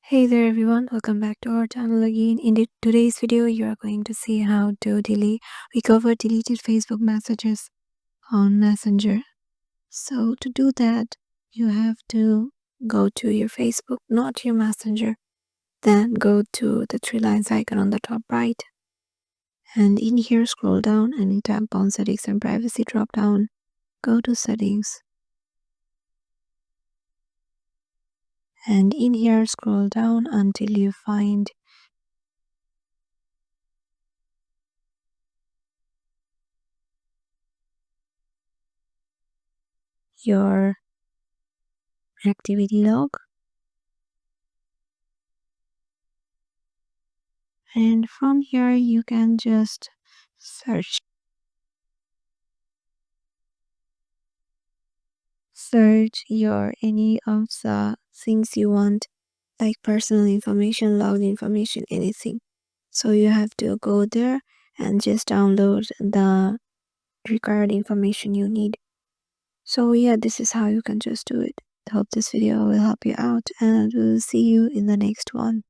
Hey there everyone, welcome back to our channel again. In today's video, you are going to see how to recover deleted Facebook messages on Messenger. So to do that, you have to go to your Facebook, not your Messenger. Then go to the three lines icon on the top right. And in here, scroll down and tap on Settings and Privacy drop down. Go to Settings. And in here, scroll down until you find your activity log. And from here you can just search your any of the things you want, like personal information, login information, anything. So you have to go there and just download the required information you need. So yeah, this is how you can just do it. I hope this video will help you out, and we'll see you in the next one.